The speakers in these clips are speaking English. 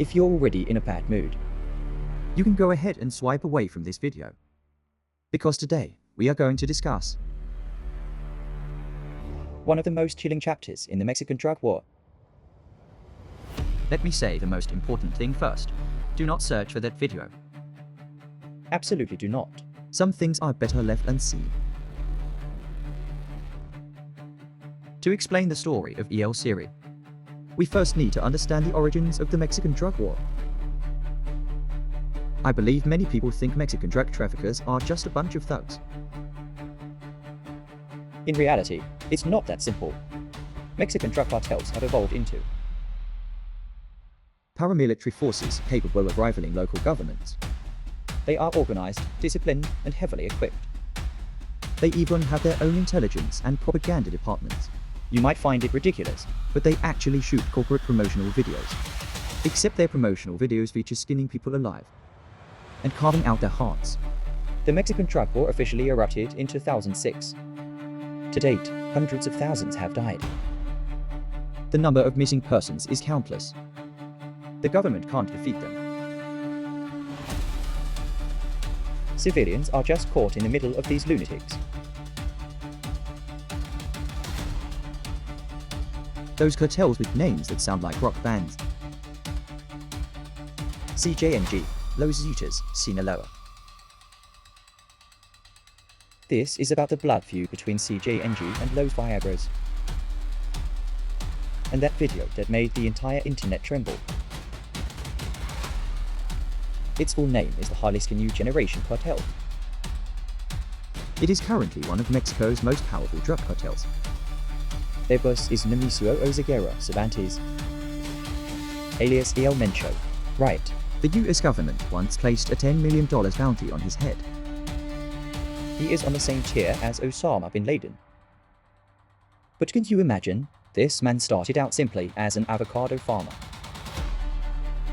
if you're already in a bad mood, you can go ahead and swipe away from this video. Because today, we are going to discuss one of the most chilling chapters in the Mexican drug war. Let me say the most important thing first. Do not search for that video. Absolutely do not. Some things are better left unseen. To explain the story of El Siri, we first need to understand the origins of the Mexican drug war. I believe many people think Mexican drug traffickers are just a bunch of thugs. In reality, it's not that simple. Mexican drug cartels have evolved into paramilitary forces capable of rivaling local governments. They are organized, disciplined, and heavily equipped. They even have their own intelligence and propaganda departments. You might find it ridiculous, but they actually shoot corporate promotional videos. Except their promotional videos feature skinning people alive and carving out their hearts. The Mexican drug war officially erupted in 2006. To date, hundreds of thousands have died. The number of missing persons is countless. The government can't defeat them. Civilians are just caught in the middle of these lunatics. Those cartels with names that sound like rock bands. CJNG, Los Zetas, Sinaloa. This is about the blood feud between CJNG and Los Viagras. And that video that made the entire internet tremble. Its full name is the Jalisco New Generation Cartel. It is currently one of Mexico's most powerful drug cartels. Their boss is Nemesio Cervantes, alias El Mencho. Right. The US government once placed a $10 million bounty on his head. He is on the same tier as Osama bin Laden. But can you imagine? This man started out simply as an avocado farmer.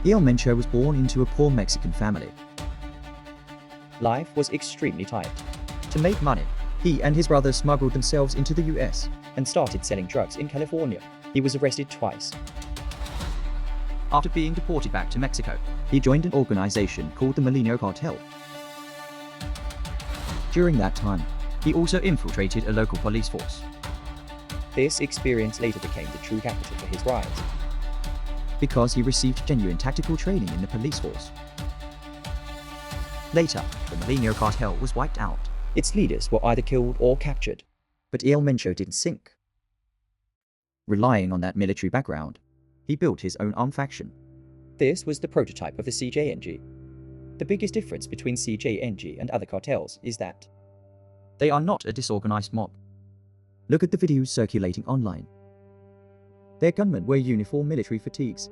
El Mencho was born into a poor Mexican family. Life was extremely tight. To make money, he and his brother smuggled themselves into the US and started selling drugs in California. He was arrested twice. After being deported back to Mexico, he joined an organization called the Militia cartel. During that time, he also infiltrated a local police force. This experience later became the true capital for his rise, because he received genuine tactical training in the police force. Later, the Militia cartel was wiped out. Its leaders were either killed or captured. But El Mencho didn't sink. Relying on that military background, he built his own armed faction. This was the prototype of the CJNG. The biggest difference between CJNG and other cartels is that they are not a disorganized mob. Look at the videos circulating online. Their gunmen wear uniform military fatigues,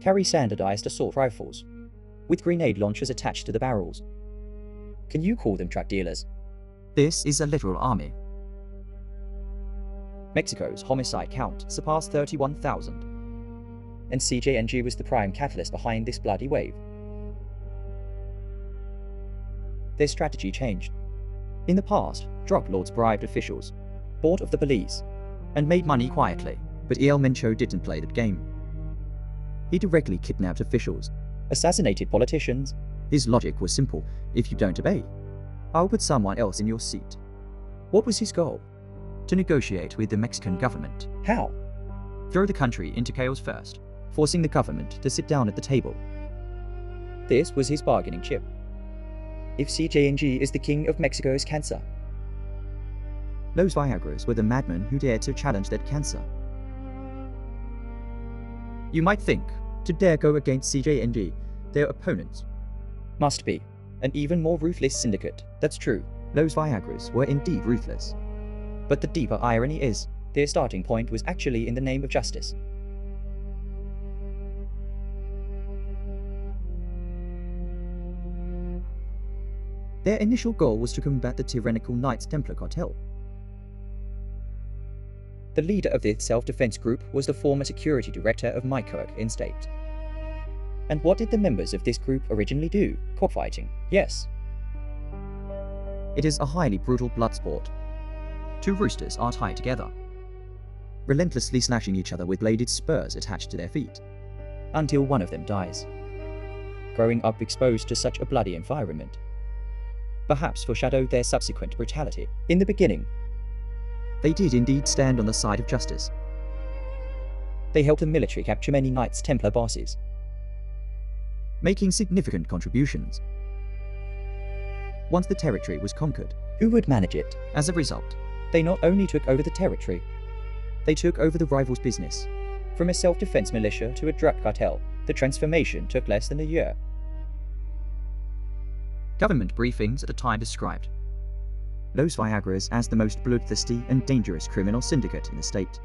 carry standardized assault rifles, with grenade launchers attached to the barrels. Can you call them drug dealers? This is a literal army. Mexico's homicide count surpassed 31,000. And CJNG was the prime catalyst behind this bloody wave. Their strategy changed. In the past, drug lords bribed officials, bought of the police, and made money quietly. But El Mencho didn't play that game. He directly kidnapped officials, assassinated politicians. His logic was simple: if you don't obey, I'll put someone else in your seat. What was his goal? To negotiate with the Mexican government. How? Throw the country into chaos first, forcing the government to sit down at the table. This was his bargaining chip. If CJNG is the king of Mexico's cancer, Los Viagras were the madmen who dared to challenge that cancer. You might think, to dare go against CJNG, their opponents must be an even more ruthless syndicate. That's true. Los Viagras were indeed ruthless. But the deeper irony is, their starting point was actually in the name of justice. Their initial goal was to combat the tyrannical Knights Templar cartel. The leader of this self-defense group was the former security director of Michoacán state. And what did the members of this group originally do? Cockfighting. Yes. It is a highly brutal blood sport. Two roosters are tied together, relentlessly slashing each other with bladed spurs attached to their feet. until one of them dies, growing up exposed to such a bloody environment perhaps foreshadowed their subsequent brutality. In the beginning, They did indeed stand on the side of justice. they helped the military capture many Knights Templar bosses, making significant contributions. Once the territory was conquered, who would manage it. as a result, They not only took over the territory, they took over the rival's business. from a self-defense militia to a drug cartel, the transformation took less than a year. Government briefings at the time described Los Viagras as the most bloodthirsty and dangerous criminal syndicate in the state.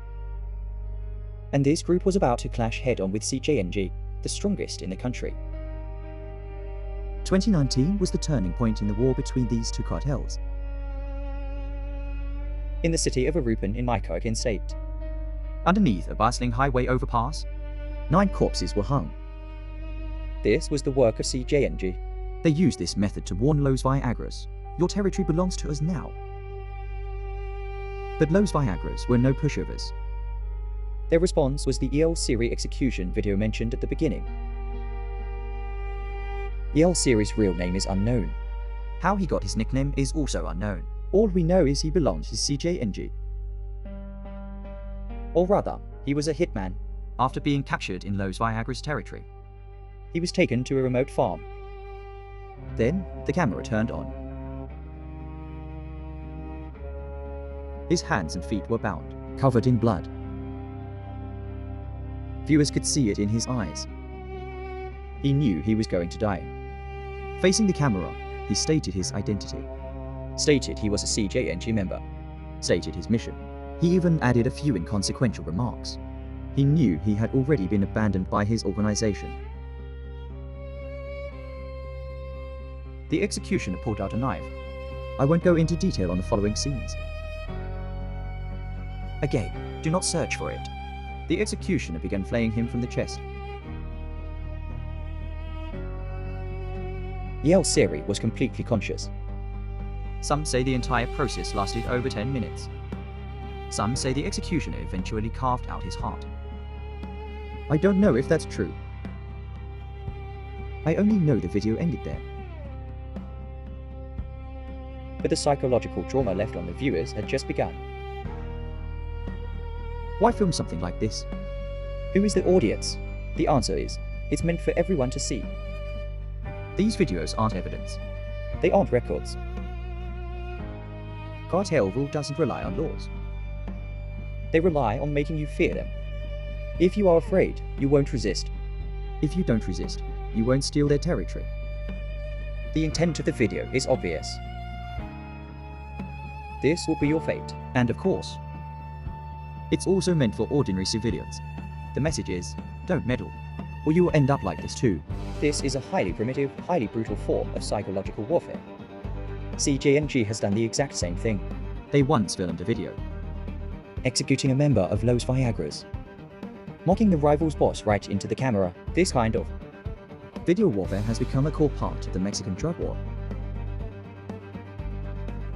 And this group was about to clash head-on with CJNG, the strongest in the country. 2019 was the turning point in the war between these two cartels. In the city of Arupan in Michoacán state, Underneath a bustling highway overpass, 9 corpses were hung. this was the work of CJNG. They used this method to warn Los Viagras, your territory belongs to us now. But Los Viagras were no pushovers. Their response was the El Siri execution video mentioned at the beginning. El Siri's real name is unknown. How he got his nickname is also unknown. All we know is he belonged to CJNG. Or rather, he was a hitman. After being captured in Los Viagras territory, He was taken to a remote farm. then the camera turned on. His hands and feet were bound, covered in blood. Viewers could see it in his eyes. He knew he was going to die. Facing the camera, he stated his identity, Stated he was a CJNG member. stated his mission. He even added a few inconsequential remarks. He knew he had already been abandoned by his organization. The executioner pulled out a knife. I won't go into detail on the following scenes. Again, do not search for it. The executioner began flaying him from the chest. El Siri was completely conscious. Some say the entire process lasted over 10 minutes. Some say the executioner eventually carved out his heart. I don't know if that's true. I only know the video ended there. But the psychological trauma left on the viewers had just begun. Why film something like this? Who is the audience? The answer is, it's meant for everyone to see. These videos aren't evidence. They aren't records. Cartel rule doesn't rely on laws. They rely on making you fear them. If you are afraid, you won't resist. If you don't resist, you won't steal their territory. The intent of the video is obvious. This will be your fate. And of course, it's also meant for ordinary civilians. The message is, don't meddle, or you will end up like this too. This is a highly primitive, highly brutal form of psychological warfare. CJNG has done the exact same thing, They once filmed a video. executing a member of Los Viagras, mocking the rival's boss right into the camera. This kind of Video warfare has become a core part of the Mexican drug war.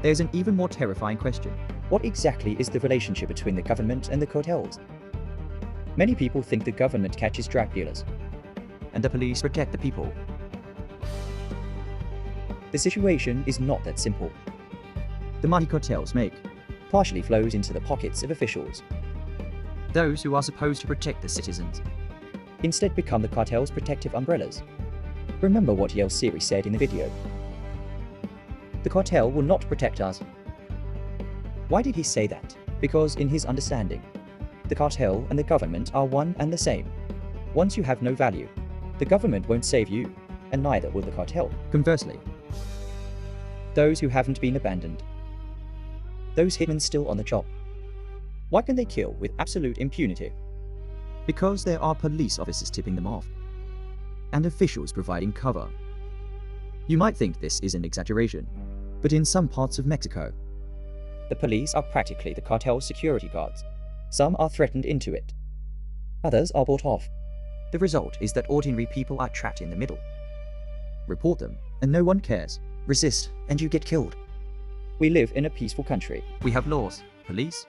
There's an even more terrifying question. what exactly is the relationship between the government and the cartels? Many people think the government catches drug dealers. And the police protect the people. The situation is not that simple. The money cartels make, Partially flows into the pockets of officials, those who are supposed to protect the citizens, instead become the cartel's protective umbrellas. Remember what El Siri said in the video. The cartel will not protect us. Why did he say that? Because in his understanding, the cartel and the government are one and the same. Once you have no value, the government won't save you, and neither will the cartel. conversely, Those who haven't been abandoned. Those hitmen still on the job. Why can they kill with absolute impunity? because there are police officers tipping them off, and officials providing cover. You might think this is an exaggeration, but in some parts of Mexico, The police are practically the cartel's security guards. Some are threatened into it. Others are bought off. the result is that ordinary people are trapped in the middle. Report them, and no one cares. Resist, and you get killed. We live in a peaceful country, We have laws, police,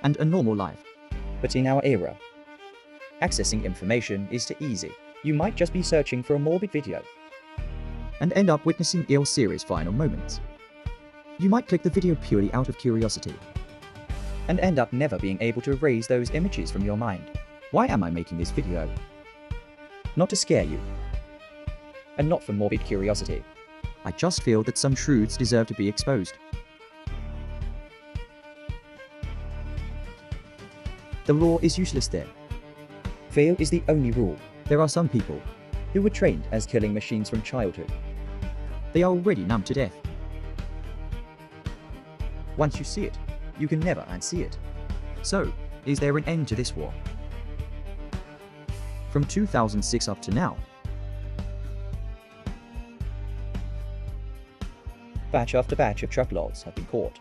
and a normal life. but in our era, Accessing information is too easy. You might just be searching for a morbid video and end up witnessing El Siri's final moments. You might click the video purely out of curiosity and end up never being able to erase those images from your mind. Why am I making this video? Not to scare you, and not for morbid curiosity. I just feel that some truths deserve to be exposed. The law is useless there. Fear is the only rule. There are some people who were trained as killing machines from childhood. They are already numb to death. Once you see it, you can never unsee it. So, is there an end to this war? From 2006 up to now, batch after batch of drug lords have been caught.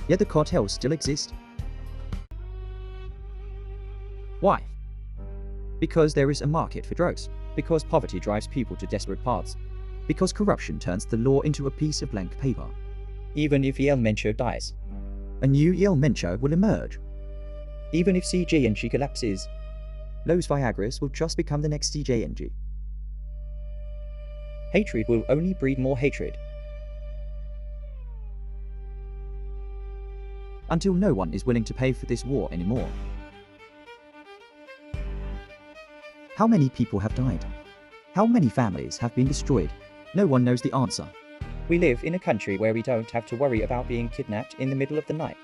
Yet the cartels still exist. Why? Because there is a market for drugs. Because poverty drives people to desperate paths. Because corruption turns the law into a piece of blank paper. Even if El Mencho dies, a new El Mencho will emerge. Even if CJNG collapses, Los Viagras will just become the next CJNG. Hatred will only breed more hatred. Until no one is willing to pay for this war anymore. How many people have died? How many families have been destroyed? No one knows the answer. We live in a country where we don't have to worry about being kidnapped in the middle of the night.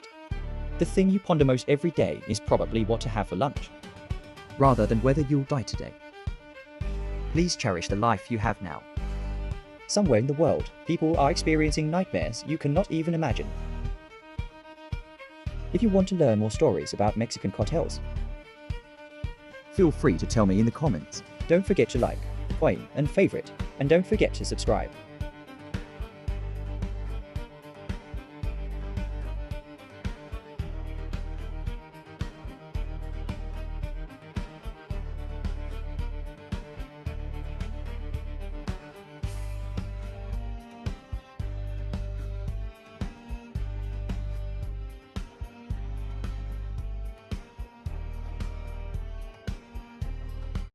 The thing you ponder most every day is probably what to have for lunch, rather than whether you'll die today. Please cherish the life you have now. Somewhere in the world, people are experiencing nightmares you cannot even imagine. If you want to learn more stories about Mexican cartels, feel free to tell me in the comments. Don't forget to like, coin, and favorite, and don't forget to subscribe.